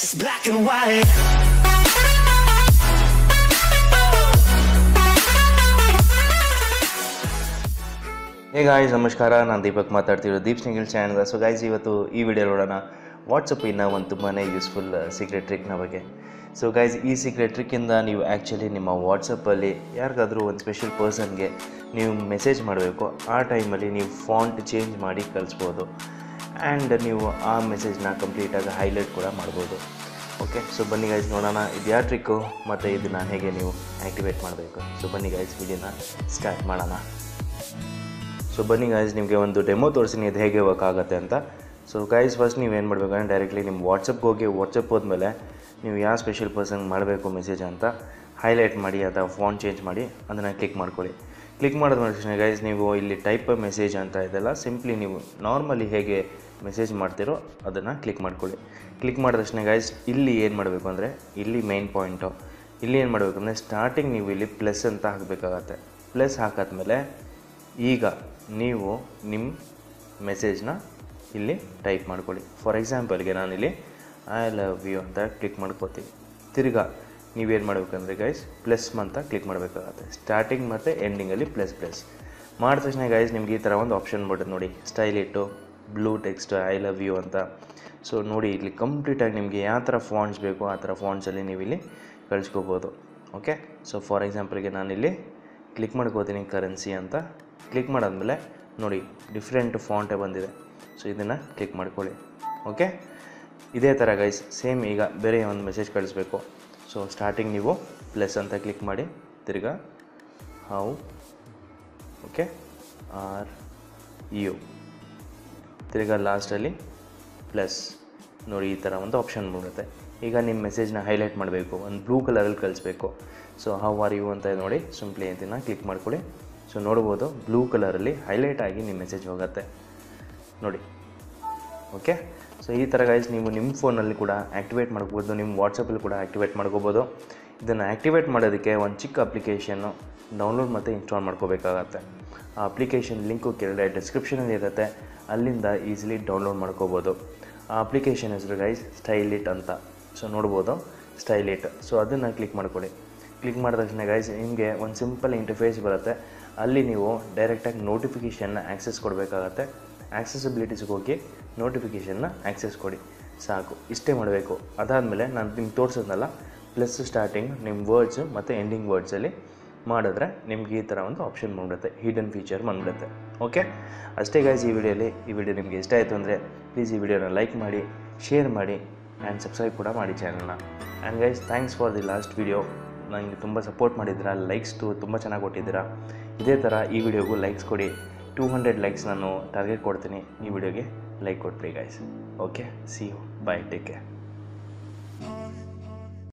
Just black and white. Hey guys, ನಮಸ್ಕಾರ. ನಾನು ದೀಪಕ್ ಮಾತಾಡ್ತಿರೋ Deep single channel. So guys, ಇವತ್ತು ಈ ವಿಡಿಯೋ ನೋಡೋಣ ವಾಟ್ಸಪ್ಪಿನ ಒಂದು ತುಂಬಾ ಯೂಸ್ಫುಲ್ ಸೀಕ್ರೆಟ್ ಟ್ರಿಕ್ನ ಬಗ್ಗೆ. ಸೊ ಗೈಸ್, ಈ ಸೀಕ್ರೆಟ್ ಟ್ರಿಕ್ಕಿಂದ ನೀವು ಆ್ಯಕ್ಚುಲಿ ನಿಮ್ಮ ವಾಟ್ಸಪ್ಪಲ್ಲಿ ಯಾರಿಗಾದರೂ ಒಂದು ಸ್ಪೆಷಲ್ ಪರ್ಸನ್ಗೆ ನೀವು ಮೆಸೇಜ್ ಮಾಡಬೇಕು, ಆ ಟೈಮಲ್ಲಿ ನೀವು ಫಾಂಟ್ ಚೇಂಜ್ ಮಾಡಿ ಕಳಿಸ್ಬೋದು. ಆ್ಯಂಡ್ ನೀವು ಆ ಮೆಸೇಜ್ನ ಕಂಪ್ಲೀಟಾಗಿ ಹೈಲೈಟ್ ಕೂಡ ಮಾಡ್ಬೋದು. ಓಕೆ, ಸೊ ಬನ್ನಿ ಗೈಸ್ ನೋಡೋಣ ಇದು ಯಾವ ಟ್ರಿಕ್ಕು ಮತ್ತು ಇದನ್ನು ಹೇಗೆ ನೀವು ಆ್ಯಕ್ಟಿವೇಟ್ ಮಾಡಬೇಕು. ಸೊ ಬನ್ನಿ ಗೈಸ್, ವಿಡಿಯೋನ ಸ್ಟಾರ್ಟ್ ಮಾಡೋಣ. ಸೊ ಬನ್ನಿ ಗೈಸ್, ನಿಮಗೆ ಒಂದು ಡೆಮೋ ತೋರಿಸ್ತೀನಿ ಇದು ಹೇಗೆ ವರ್ಕ್ ಆಗುತ್ತೆ ಅಂತ. ಸೊ ಗೈಸ್, ಫಸ್ಟ್ ನೀವು ಏನು ಮಾಡಬೇಕಂದ್ರೆ ಡೈರೆಕ್ಟ್ಲಿ ನಿಮ್ಮ ವಾಟ್ಸಪ್ಗೆ ಹೋಗಿ, ವಾಟ್ಸಪ್ ಹೋದ್ಮೇಲೆ ನೀವು ಯಾವ ಸ್ಪೆಷಲ್ ಪರ್ಸನ್ಗೆ ಮಾಡಬೇಕು ಮೆಸೇಜ್ ಅಂತ ಹೈಲೈಟ್ ಮಾಡಿ ಅಥವಾ ಫಾಂಟ್ ಚೇಂಜ್ ಮಾಡಿ ಅದನ್ನು ಕ್ಲಿಕ್ ಮಾಡ್ಕೊಳ್ಳಿ. ಕ್ಲಿಕ್ ಮಾಡಿದ ತಕ್ಷಣ ಗೈಸ್, ನೀವು ಇಲ್ಲಿ ಟೈಪ್ ಮೆಸೇಜ್ ಅಂತ ಇದೆಲ್ಲ ಸಿಂಪ್ಲಿ ನೀವು ನಾರ್ಮಲಿ ಹೇಗೆ ಮೆಸೇಜ್ ಮಾಡ್ತೀರೋ ಅದನ್ನು ಕ್ಲಿಕ್ ಮಾಡ್ಕೊಳ್ಳಿ. ಕ್ಲಿಕ್ ಮಾಡಿದ ತಕ್ಷಣ ಗೈಸ್, ಇಲ್ಲಿ ಏನು ಮಾಡಬೇಕು ಅಂದರೆ ಇಲ್ಲಿ ಮೇನ್ ಪಾಯಿಂಟು, ಇಲ್ಲಿ ಏನು ಮಾಡಬೇಕು ಅಂದರೆ ಸ್ಟಾರ್ಟಿಂಗ್ ನೀವು ಇಲ್ಲಿ ಪ್ಲಸ್ ಅಂತ ಹಾಕಬೇಕಾಗತ್ತೆ. ಪ್ಲಸ್ ಹಾಕಾದ್ಮೇಲೆ ಈಗ ನೀವು ನಿಮ್ಮ ಮೆಸೇಜ್ನ ಇಲ್ಲಿ ಟೈಪ್ ಮಾಡ್ಕೊಳ್ಳಿ. ಫಾರ್ ಎಕ್ಸಾಂಪಲ್ಗೆ ನಾನಿಲ್ಲಿ ಐ ಲವ್ ಯು ಅಂತ ಕ್ಲಿಕ್ ಮಾಡ್ಕೋತೀನಿ. ತಿರ್ಗಾ ನೀವೇನು ಮಾಡಬೇಕಂದ್ರೆ ಗೈಸ್ ಪ್ಲಸ್ ಅಂತ ಕ್ಲಿಕ್ ಮಾಡಬೇಕಾಗತ್ತೆ. ಸ್ಟಾರ್ಟಿಂಗ್ ಮತ್ತು ಎಂಡಿಂಗಲ್ಲಿ ಪ್ಲಸ್ ಮಾಡಿದ ತಕ್ಷಣ ಗೈಸ್ ನಿಮ್ಗೆ ಈ ಥರ ಒಂದು ಆಪ್ಷನ್ ಬರ್ತದೆ ನೋಡಿ, ಸ್ಟೈಲ್ ಇಟ್ಟು blue text I love you ಅಂತ. ಸೊ ನೋಡಿ, ಇಲ್ಲಿ ಕಂಪ್ಲೀಟಾಗಿ ನಿಮಗೆ ಯಾವ ಥರ ಫಾಂಟ್ಸ್ ಬೇಕೋ ಆ ಥರ ಫಾಂಟ್ಸಲ್ಲಿ ನೀವು ಇಲ್ಲಿ ಕಳಿಸ್ಕೋಬೋದು. ಓಕೆ, ಸೊ ಫಾರ್ ಎಕ್ಸಾಂಪಲ್ಗೆ ನಾನಿಲ್ಲಿ ಕ್ಲಿಕ್ ಮಾಡ್ಕೋತೀನಿ ಕರೆನ್ಸಿ ಅಂತ. ಕ್ಲಿಕ್ ಮಾಡಾದ್ಮೇಲೆ ನೋಡಿ ಡಿಫ್ರೆಂಟ್ ಫಾಂಟೇ ಬಂದಿದೆ. ಸೊ ಇದನ್ನು ಕ್ಲಿಕ್ ಮಾಡ್ಕೊಳ್ಳಿ. ಓಕೆ, ಇದೇ ಥರ ಗೈಸ್ ಸೇಮ್ ಈಗ ಬೇರೆ ಒಂದು ಮೆಸೇಜ್ ಕಳಿಸ್ಬೇಕು. ಸೊ ಸ್ಟಾರ್ಟಿಂಗ್ ನೀವು ಪ್ಲಸ್ ಅಂತ ಕ್ಲಿಕ್ ಮಾಡಿ, ತಿರ್ಗಾ ಹೌ ಓಕೆ ಆರ್ ಯು, ತಿರ್ಗಾ ಲಾಸ್ಟಲ್ಲಿ ಪ್ಲಸ್. ನೋಡಿ ಈ ಥರ ಒಂದು ಆಪ್ಷನ್ ಬರುತ್ತೆ. ಈಗ ನಿಮ್ಮ ಮೆಸೇಜ್ನ ಹೈಲೈಟ್ ಮಾಡಬೇಕು, ಒಂದು ಬ್ಲೂ ಕಲರಲ್ಲಿ ಕಳಿಸ್ಬೇಕು. ಸೊ ಹೌ ಆರ್ ಯು ಅಂತ ನೋಡಿ ಸಿಂಪ್ಲಿ ಇದನ್ನು ಕ್ಲಿಕ್ ಮಾಡ್ಕೊಳ್ಳಿ. ಸೊ ನೋಡ್ಬೋದು ಬ್ಲೂ ಕಲರಲ್ಲಿ ಹೈಲೈಟ್ ಆಗಿ ನಿಮ್ಮ ಮೆಸೇಜ್ ಹೋಗುತ್ತೆ ನೋಡಿ. ಓಕೆ, ಸೊ ಈ ಥರ ಗೈಸ್ ನೀವು ನಿಮ್ಮ ಫೋನಲ್ಲಿ ಕೂಡ ಆ್ಯಕ್ಟಿವೇಟ್ ಮಾಡ್ಬೋದು, ನಿಮ್ಮ ವಾಟ್ಸಪ್ಪಲ್ಲಿ ಕೂಡ ಆ್ಯಕ್ಟಿವೇಟ್ ಮಾಡ್ಕೋಬೋದು. ಇದನ್ನು ಆ್ಯಕ್ಟಿವೇಟ್ ಮಾಡೋದಕ್ಕೆ ಒಂದು ಚಿಕ್ಕ ಅಪ್ಲಿಕೇಶನ್ನು ಡೌನ್ಲೋಡ್ ಮತ್ತು ಇನ್ಸ್ಟಾಲ್ ಮಾಡ್ಕೋಬೇಕಾಗತ್ತೆ. ಆ ಅಪ್ಲಿಕೇಶನ್ ಲಿಂಕು ಕೆಳಗಡೆ ಡಿಸ್ಕ್ರಿಪ್ಷನಲ್ಲಿ ಇರುತ್ತೆ, ಅಲ್ಲಿಂದ ಈಸಿಲಿ ಡೌನ್ಲೋಡ್ ಮಾಡ್ಕೋಬೋದು. ಆ ಅಪ್ಲಿಕೇಶನ್ ಹೆಸರು ಗೈಸ್ ಸ್ಟೈಲ್ ಇಟ್ ಅಂತ. ಸೊ ನೋಡ್ಬೋದು ಸ್ಟೈಲ್ ಇಟ್. ಸೊ ಅದನ್ನು ಕ್ಲಿಕ್ ಮಾಡ್ಕೊಳ್ಳಿ. ಕ್ಲಿಕ್ ಮಾಡಿದ ತಕ್ಷಣ ಗೈಸ್ ನಿಮಗೆ ಒಂದು ಸಿಂಪಲ್ ಇಂಟರ್ಫೇಸ್ ಬರುತ್ತೆ. ಅಲ್ಲಿ ನೀವು ಡೈರೆಕ್ಟಾಗಿ ನೋಟಿಫಿಕೇಷನ್ನ ಆ್ಯಕ್ಸೆಸ್ ಕೊಡಬೇಕಾಗತ್ತೆ. ಆ್ಯಕ್ಸೆಸಿಬಿಲಿಟೀಸ್ಗೆ ಹೋಗಿ ನೋಟಿಫಿಕೇಷನ್ನ ಆ್ಯಕ್ಸೆಸ್ ಕೊಡಿ, ಸಾಕು. ಇಷ್ಟೇ ಮಾಡಬೇಕು. ಅದಾದಮೇಲೆ ನಾನು ನಿಮ್ಗೆ ತೋರಿಸೋದಲ್ಲ, ಪ್ಲಸ್ ಸ್ಟಾರ್ಟಿಂಗ್ ನಿಮ್ಮ ವರ್ಡ್ಸ್ ಮತ್ತು ಎಂಡಿಂಗ್ ವರ್ಡ್ಸಲ್ಲಿ ಮಾಡಿದ್ರೆ ನಿಮ್ಗೆ ಈ ಥರ ಒಂದು ಆಪ್ಷನ್ ಬಂದ್ಬಿಡುತ್ತೆ, ಹಿಡನ್ ಫೀಚರ್ ಬಂದ್ಬಿಡುತ್ತೆ. ಓಕೆ, ಅಷ್ಟೇ ಗೈಸ್ ಈ ವಿಡಿಯೋ ನಿಮಗೆ ಇಷ್ಟ ಆಯಿತು ಅಂದರೆ ಪ್ಲೀಸ್ ಈ ವಿಡಿಯೋನ ಲೈಕ್ ಮಾಡಿ, ಶೇರ್ ಮಾಡಿ ಆ್ಯಂಡ್ ಸಬ್ಸ್ಕ್ರೈಬ್ ಕೂಡ ಮಾಡಿ ಚಾನಲ್ನ. And guys thanks for the last video. ನನಗೆ ತುಂಬ ಸಪೋರ್ಟ್ ಮಾಡಿದ್ದೀರಾ, ಲೈಕ್ಸ್ಟು ತುಂಬ ಚೆನ್ನಾಗಿ ಕೊಟ್ಟಿದ್ದೀರಾ. ಇದೇ ಥರ ಈ ವಿಡಿಯೋಗೂ ಲೈಕ್ಸ್ ಕೊಡಿ. 200 ಲೈಕ್ಸ್ ನಾನು ಟಾರ್ಗೆಟ್ ಕೊಡ್ತೀನಿ. ಈ ವಿಡಿಯೋಗೆ ಲೈಕ್ ಕೊಟ್ಬಿಡಿ guys. Okay, see you, bye, take care.